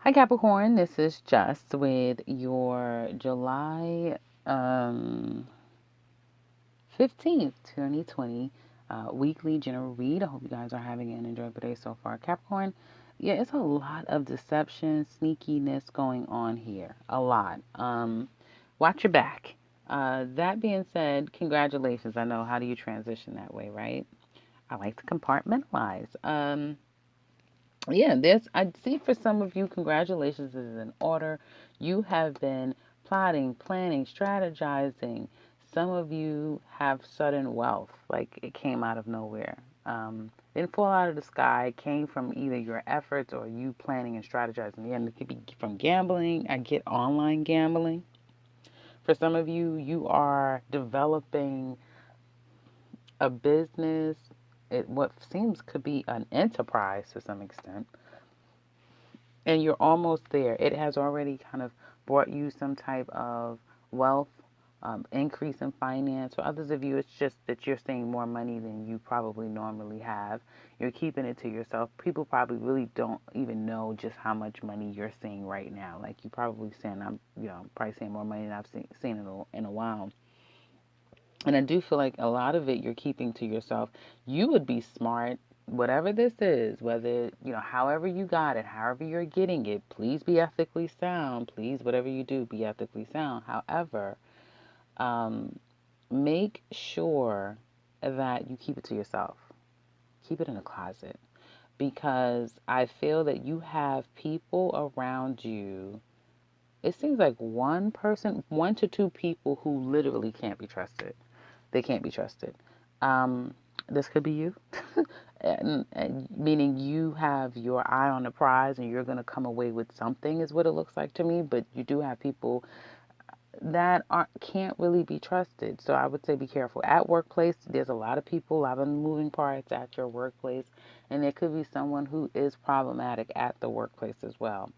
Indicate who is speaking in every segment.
Speaker 1: Hi, Capricorn. This is Just with your July 15th, 2020 weekly general read. I hope you guys are having an enjoyable day so far. Capricorn, yeah, it's a lot of deception, sneakiness going on here. A lot. Watch your back. That being said, congratulations. I know, how do you transition that way, right? I like to compartmentalize. Yeah, there's, I see for some of you, congratulations is in order. You have been plotting, planning, strategizing. Some of you have sudden wealth, like it came out of nowhere. Didn't fall out of the sky. It came from either your efforts or you planning and strategizing. And it could be from gambling. I get online gambling. For some of you, you are developing a business. What seems could be an enterprise to some extent, and you're almost there. It has already kind of brought you some type of wealth, increase in finance. For others of you, it's just that you're seeing more money than you probably normally have. You're keeping it to yourself. People probably really don't even know just how much money you're seeing right now. Like you probably saying, probably seeing more money than I've seen in a while. And I do feel like a lot of it you're keeping to yourself. You would be smart, whatever this is, whether, however you got it, however you're getting it, please be ethically sound. Please, whatever you do, be ethically sound. However, um, make sure that you keep it to yourself. Keep it in a closet because I feel that you have people around you. It seems like one person, one to two people who literally can't be trusted. They can't be trusted. Um, this could be you, and meaning you have your eye on the prize and you're going to come away with something, is what it looks like to me. But you do have people that can't really be trusted. So I would say be careful. At workplace, there's a lot of people, a lot of moving parts at your workplace, and there could be someone who is problematic at the workplace as well.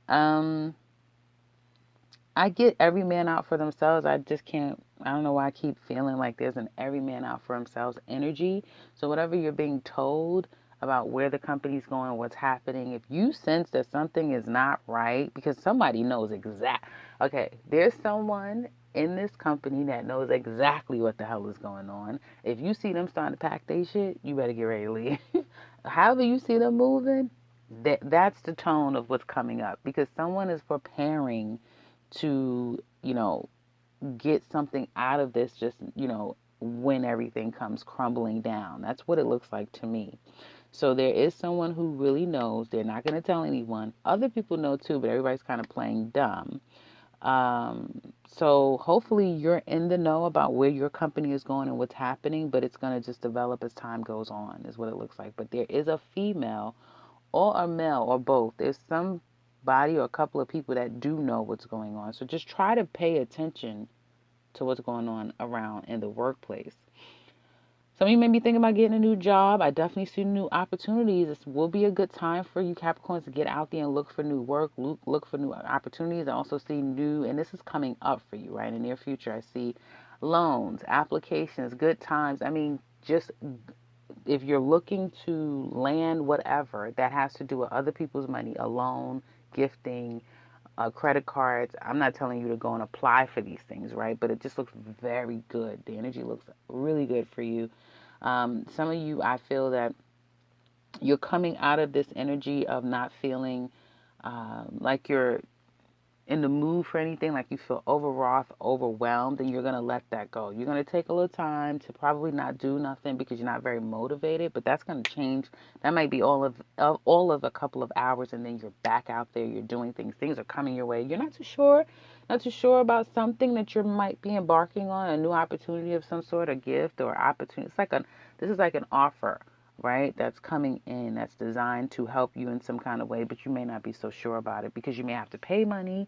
Speaker 1: Um, I get every man out for themselves. I just can't, I don't know why I keep feeling like there's an every man out for themselves energy. So, whatever you're being told about where the company's going, what's happening, if you sense that something is not right, because somebody knows okay, there's someone in this company that knows exactly what the hell is going on. If you see them starting to pack their shit, you better get ready to leave. However, you see them moving, that's the tone of what's coming up because someone is preparing to, get something out of this just, when everything comes crumbling down. That's what it looks like to me. So there is someone who really knows. They're not going to tell anyone. Other people know too, but everybody's kind of playing dumb. So hopefully you're in the know about where your company is going and what's happening, but it's going to just develop as time goes on, is what it looks like. But there is a female or a male or both. There's somebody or a couple of people that do know what's going on. So just try to pay attention to what's going on around in the workplace. Some of you may be thinking about getting a new job. I definitely see new opportunities. This will be a good time for you Capricorns to get out there and look for new work, look for new opportunities. I also see new, and this is coming up for you, right? In the near future, I see loans, applications, good times. I mean, just if you're looking to land whatever that has to do with other people's money, a loan, gifting, credit cards. I'm not telling you to go and apply for these things, right? But it just looks very good. The energy looks really good for you. Some of you, I feel that you're coming out of this energy of not feeling like you're in the mood for anything, like you feel overwrought, overwhelmed, and you're going to let that go. You're going to take a little time to probably not do nothing because you're not very motivated, but that's going to change. That might be all of a couple of hours, and then you're back out there, you're doing things. Things are coming your way. You're not too sure about something that you might be embarking on, a new opportunity of some sort, a gift or opportunity. This is like an offer, right? That's coming in, that's designed to help you in some kind of way, but you may not be so sure about it because you may have to pay money.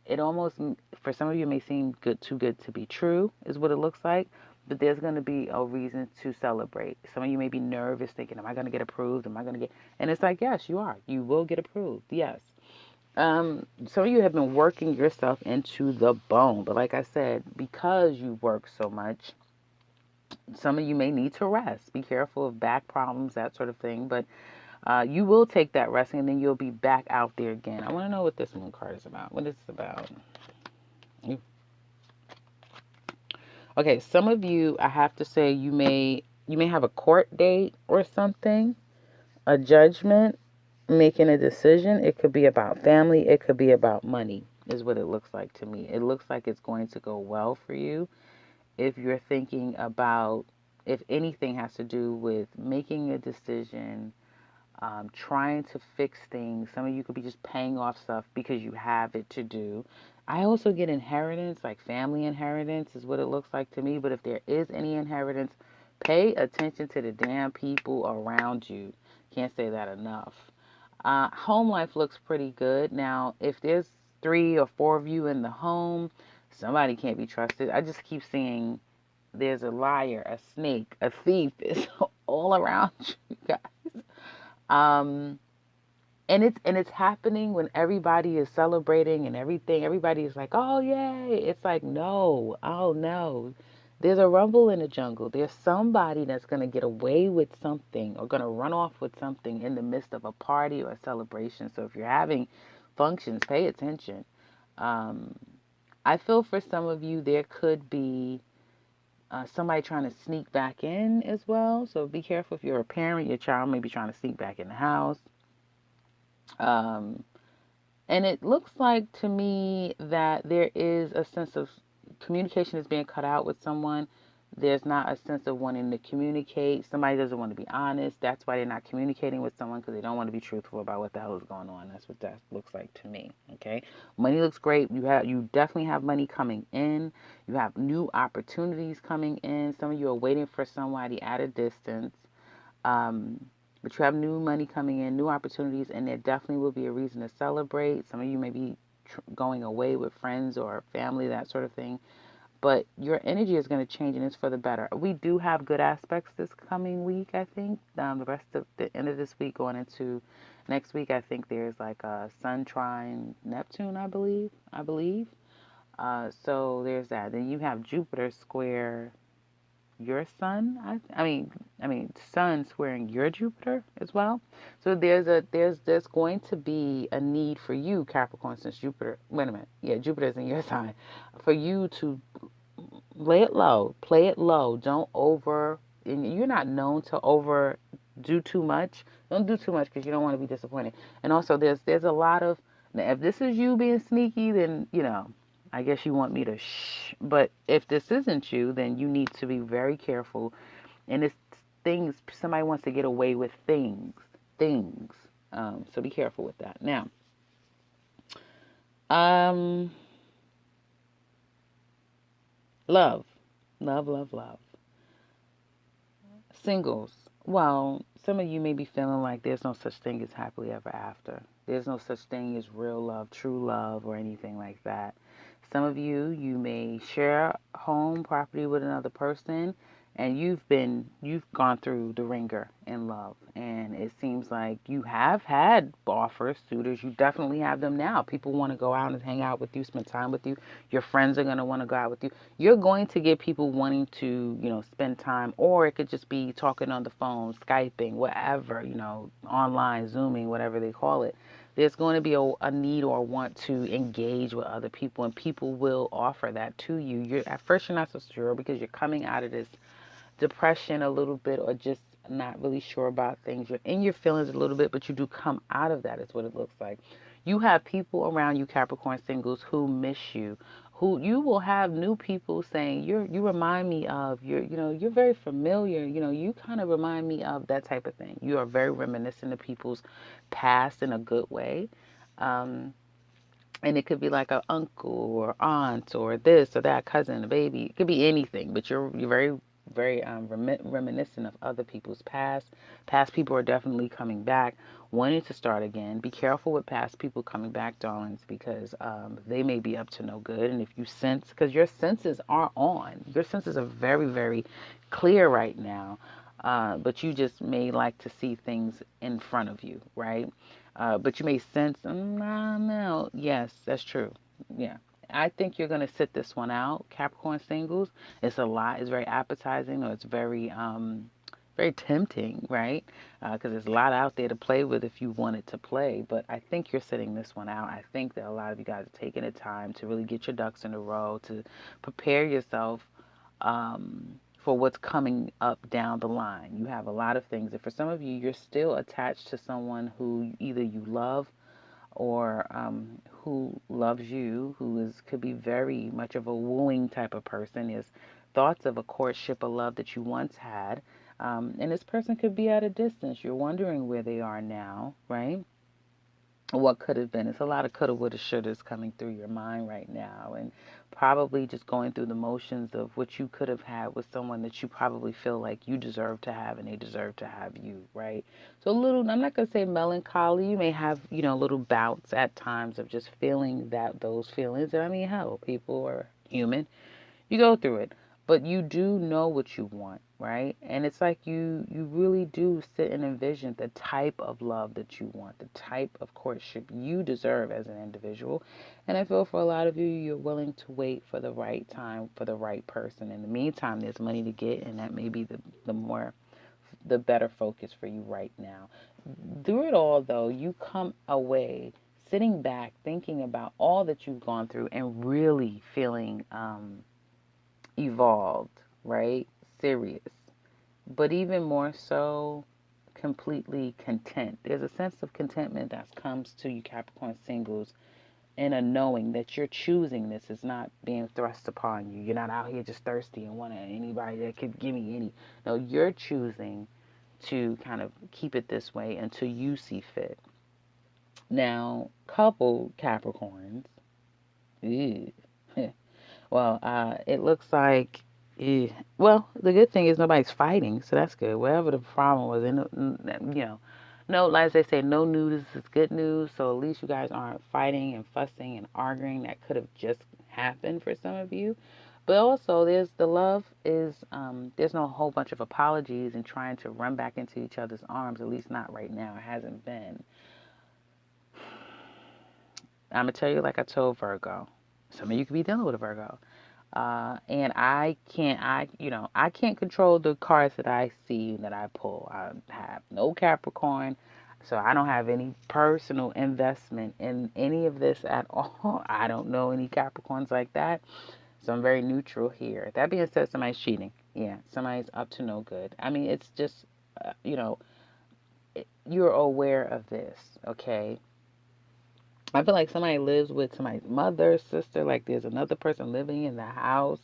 Speaker 1: It almost, for some of you, may seem too good to be true, is what it looks like. But there's going to be a reason to celebrate. Some of you may be nervous, thinking, "Am I going to get approved? Am I going to get?" And it's like, yes, you are. You will get approved. Yes. Some of you have been working yourself into the bone, but like I said, because you work so much, some of you may need to rest. Be careful of back problems, that sort of thing. But You will take that rest and then you'll be back out there again. I want to know what this moon card is about. What is this about? Okay, some of you, I have to say, you may have a court date or something, a judgment, making a decision. It could be about family, it could be about money, is what it looks like to me. It looks like it's going to go well for you if you're thinking about, if anything has to do with making a decision, trying to fix things. Some of you could be just paying off stuff because you have it to do. I also get inheritance, like family inheritance is what it looks like to me. But if there is any inheritance, pay attention to the damn people around you. Can't say that enough. Home life looks pretty good. Now, if there's 3 or 4 of you in the home, somebody can't be trusted. I just keep seeing there's a liar, a snake, a thief is all around you guys. Um, and it's happening when everybody is celebrating and everything. Everybody is like, "Oh yay!" It's like, no, oh no. There's a rumble in the jungle. There's somebody that's gonna get away with something or gonna run off with something in the midst of a party or a celebration. So if you're having functions, pay attention. Um, I feel for some of you there could be somebody trying to sneak back in as well. So be careful if you're a parent, your child may be trying to sneak back in the house. Um, and it looks like to me that there is a sense of communication is being cut out with someone. There's not a sense of wanting to communicate. Somebody doesn't want to be honest. That's why they're not communicating with someone, because they don't want to be truthful about what the hell is going on. That's what that looks like to me. Okay, money looks great. You definitely have money coming in. You have new opportunities coming in. Some of you are waiting for somebody at a distance. Um, but you have new money coming in, new opportunities, and there definitely will be a reason to celebrate. Some of you may be going away with friends or family, that sort of thing. But your energy is going to change, and it's for the better. We do have good aspects this coming week, I think. The rest of the end of this week going into next week, I think there's like a Sun trine Neptune, I believe. So there's that. Then you have Jupiter square your sun. I mean sun squaring your Jupiter as well. So there's going to be a need for you, Capricorn, since Jupiter, wait a minute, yeah, Jupiter's in your sign, for you to lay it low, play it low. Don't over, and you're not known to over do too much. Don't do too much because you don't want to be disappointed. And also there's a lot of, now if this is you being sneaky, then I guess you want me to shh. But if this isn't you, then you need to be very careful. And it's things, somebody wants to get away with things. So be careful with that. Now, um, love, love. Singles. Well, some of you may be feeling like there's no such thing as happily ever after. There's no such thing as real love, true love, or anything like that. Some of you may share home property with another person, and you've gone through the ringer in love, and it seems like you have had offers, suitors. You definitely have them now. People want to go out and hang out with you, spend time with you. Your friends are going to want to go out with you. You're going to get people wanting to, spend time, or it could just be talking on the phone, Skyping, whatever, online, Zooming, whatever they call it. There's going to be a need or want to engage with other people, and people will offer that to you. At first you're not so sure because you're coming out of this depression a little bit, or just not really sure about things. You're in your feelings a little bit, but you do come out of that, is what it looks like. You have people around you, Capricorn singles, who miss you. Who you will have new people saying, you remind me of, you're very familiar, you kind of remind me of, that type of thing. You are very reminiscent of people's past in a good way. Um, and it could be like an uncle or aunt or this or that, cousin, a baby. It could be anything, but you're very, very reminiscent of other people's past. Past people are definitely coming back, wanting to start again. Be careful with past people coming back, darlings, because they may be up to no good. And if you sense, because your senses are on, your senses are very, very clear right now. But you just may like to see things in front of you, right? But you may sense, no. Yes, that's true. Yeah. I think you're going to sit this one out, Capricorn singles. It's a lot. It's very appetizing, or it's very very tempting, right? Because there's a lot out there to play with if you wanted to play. But I think you're sitting this one out. I think that a lot of you guys are taking the time to really get your ducks in a row, to prepare yourself for what's coming up down the line. You have a lot of things. And for some of you, you're still attached to someone who either you love or who loves you, who is could be very much of a wooing type of person. Is thoughts of a courtship, a love that you once had, and this person could be at a distance. You're wondering where they are now, right? What could have been. It's a lot of coulda, woulda, shouldas coming through your mind right now, and probably just going through the motions of what you could have had with someone that you probably feel like you deserve to have and they deserve to have you, right? So a little, I'm not going to say melancholy. You may have, little bouts at times of just feeling those feelings. And I mean, hell, people are human. You go through it, but you do know what you want, right? And it's like you really do sit and envision the type of love that you want, the type of courtship you deserve as an individual. And I feel for a lot of you, you're willing to wait for the right time for the right person. In the meantime, there's money to get, and that may be the better focus for you right now. Through it all, though, you come away sitting back, thinking about all that you've gone through, and really feeling evolved, right? Serious. But even more so, completely content. There's a sense of contentment that comes to you, Capricorn singles, and a knowing that you're choosing this. Is not being thrust upon you. You're not out here just thirsty and wanting anybody that could give me any. No, you're choosing to kind of keep it this way until you see fit. Now, couple Capricorns, ew, well, it looks like, well, the good thing is nobody's fighting, so that's good. Whatever the problem was, no, like as they say, no news is good news. So at least you guys aren't fighting and fussing and arguing. That could have just happened for some of you. But also, there's no whole bunch of apologies and trying to run back into each other's arms. At least not right now. It hasn't been. I'm gonna tell you like I told Virgo. Some of you could be dealing with a Virgo. And I can't control the cards that I see that I pull. I have no Capricorn, so I don't have any personal investment in any of this at all. I don't know any Capricorns like that, so I'm very neutral here. That being said, somebody's cheating. Yeah, somebody's up to no good. I mean, it's just, you're aware of this, okay? I feel like somebody lives with somebody's mother, sister, like there's another person living in the house.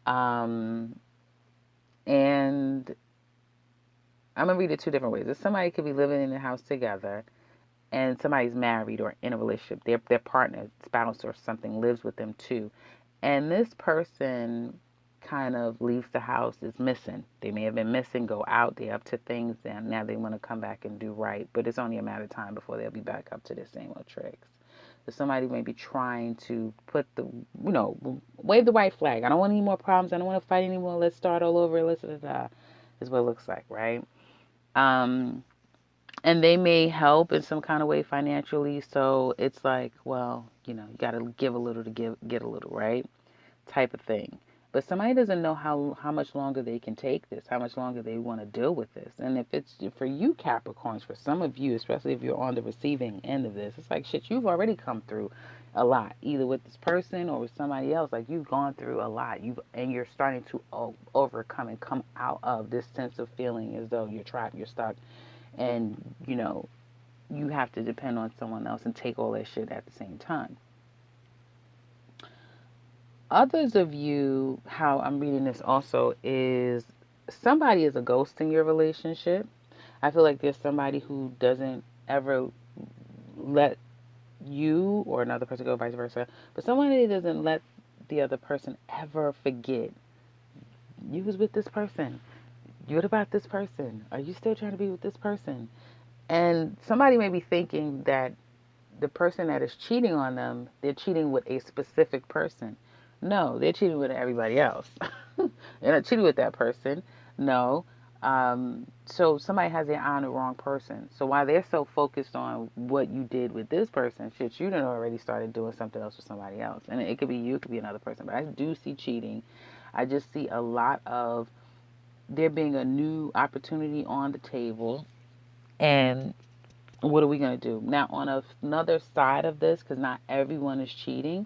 Speaker 1: Um, and I'm gonna read it two different ways. If somebody could be living in the house together and somebody's married or in a relationship, their partner, spouse or something lives with them too. And this person kind of leaves the house, is missing. They may have been missing, go out, they're up to things, and now they want to come back and do right. But it's only a matter of time before they'll be back up to their same old tricks. So somebody may be trying to wave the white flag. I don't want any more problems. I don't want to fight anymore. Let's start all over. Is what it looks like, right? Um, and they may help in some kind of way financially. So it's like, well, you got to give a little to get a little, right? Type of thing. But somebody doesn't know how much longer they can take this, how much longer they want to deal with this. And if it's for you Capricorns, for some of you, especially if you're on the receiving end of this, it's like shit, you've already come through a lot, either with this person or with somebody else. Like you've gone through a lot. And you're starting to overcome and come out of this sense of feeling as though you're trapped, you're stuck, and you have to depend on someone else and take all that shit at the same time. Others of you, how I'm reading this also is somebody is a ghost in your relationship. I feel like there's somebody who doesn't ever let you or another person go, vice versa. But somebody doesn't let the other person ever forget you was with this person. What about this person? Are you still trying to be with this person? And somebody may be thinking that the person that is cheating on them, they're cheating with a specific person. No, they're cheating with everybody else. They're not cheating with that person. No. So somebody has their eye on the wrong person. So while they're so focused on what you did with this person, shit, you done already started doing something else with somebody else. And it could be you, it could be another person. But I do see cheating. I just see a lot of there being a new opportunity on the table. And what are we going to do? Now, on another side of this, because not everyone is cheating,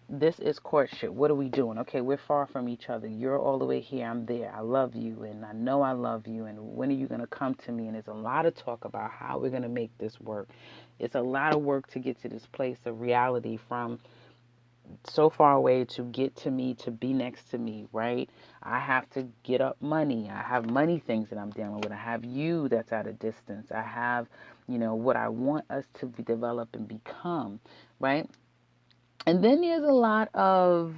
Speaker 1: this is courtship. What are we doing? Okay, we're far from each other. You're all the way here. I'm there. I love you, and I know I love you. And when are you going to come to me? And there's a lot of talk about how we're going to make this work. It's a lot of work to get to this place of reality from so far away to get to me, to be next to me, right? I have to get up money. I have money things that I'm dealing with. I have you that's at a distance. I have, what I want us to develop and become, right? And then there's a lot of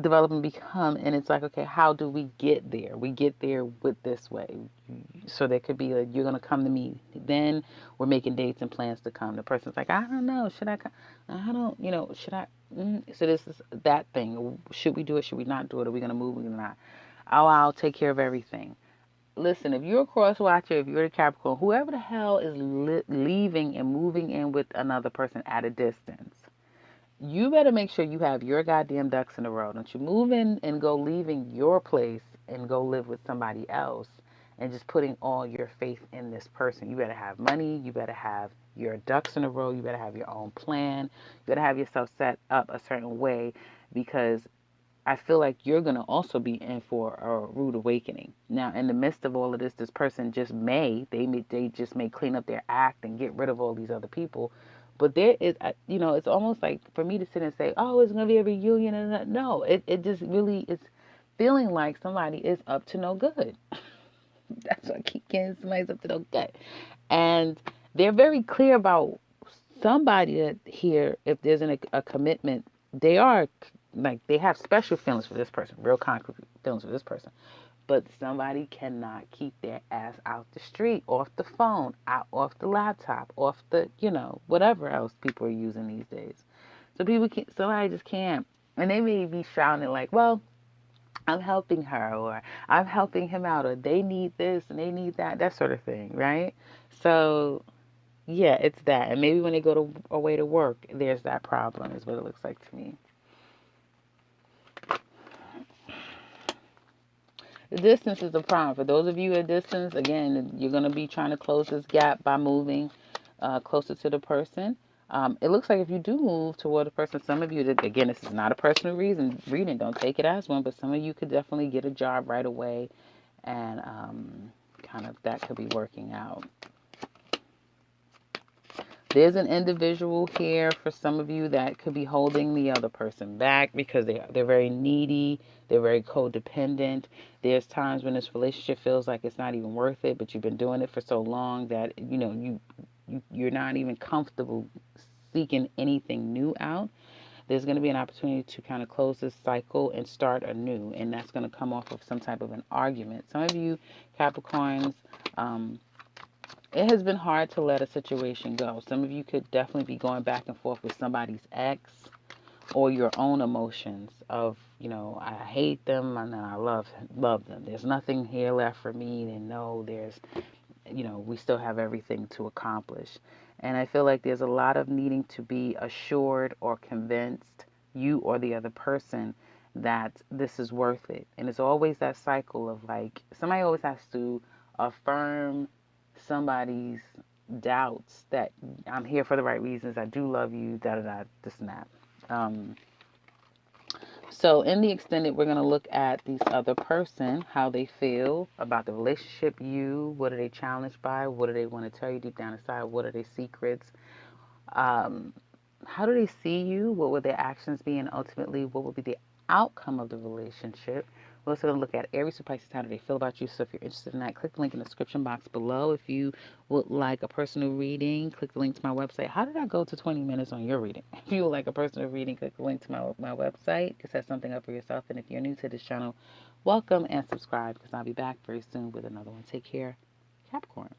Speaker 1: develop and become, and it's like, okay, how do we get there? We get there with this way. So there could be you're going to come to me. Then we're making dates and plans to come. The person's like, I don't know. Should I come? I don't, should I? So this is that thing. Should we do it? Should we not do it? Are we going to move? Are we not? Oh, I'll take care of everything. Listen, if you're a cross watcher, if you're a Capricorn, whoever the hell is leaving and moving in with another person at a distance, you better make sure you have your goddamn ducks in a row. Don't you move in and go leaving your place and go live with somebody else and just putting all your faith in this person. You better have money. You better have your ducks in a row. You better have your own plan. You better have yourself set up a certain way, because I feel like you're going to also be in for a rude awakening. Now, in the midst of all of this person they just may clean up their act and get rid of all these other people. But there is, it's almost like for me to sit and say, oh, it's going to be a reunion. And no, it just really is feeling like somebody is up to no good. That's what I keep getting, somebody's up to no good. And they're very clear about somebody that here, if there's a commitment, they are like, they have special feelings for this person, real concrete feelings for this person. But somebody cannot keep their ass out the street, off the phone, out off the laptop, off the, whatever else people are using these days. So somebody just can't. And they may be shouting like, well, I'm helping her, or I'm helping him out, or they need this and they need that sort of thing, right? So yeah, it's that. And maybe when they go away to work, there's that problem, is what it looks like to me. The distance is a problem. For those of you at distance, again, you're going to be trying to close this gap by moving closer to the person. It looks like if you do move toward a person, some of you, again, this is not a personal reading, don't take it as one, but some of you could definitely get a job right away, and kind of that could be working out. There's an individual here for some of you that could be holding the other person back because they're very needy. They're very codependent. There's times when this relationship feels like it's not even worth it, but you've been doing it for so long that you're not even comfortable seeking anything new out. There's going to be an opportunity to kind of close this cycle and start anew, and that's going to come off of some type of an argument. Some of you Capricorns, it has been hard to let a situation go. Some of you could definitely be going back and forth with somebody's ex, or your own emotions of, I hate them and then I love them. There's nothing here left for me, and no, we still have everything to accomplish. And I feel like there's a lot of needing to be assured or convinced, you or the other person, that this is worth it. And it's always that cycle of like, somebody always has to affirm somebody's doubts that I'm here for the right reasons, I do love you, this and that. So in the extended, we're going to look at these other person, how they feel about the relationship, what are they challenged by, what do they want to tell you deep down inside, what are their secrets, how do they see you, what would their actions be, and ultimately what would be the outcome of the relationship. We're also going to look at Aries or Pisces, how do they feel about you. So if you're interested in that, click the link in the description box below. If you would like a personal reading, click the link to my website. How did I go to 20 minutes on your reading? If you would like a personal reading, click the link to my website to set something up for yourself. And if you're new to this channel, welcome and subscribe, because I'll be back very soon with another one. Take care, Capricorn.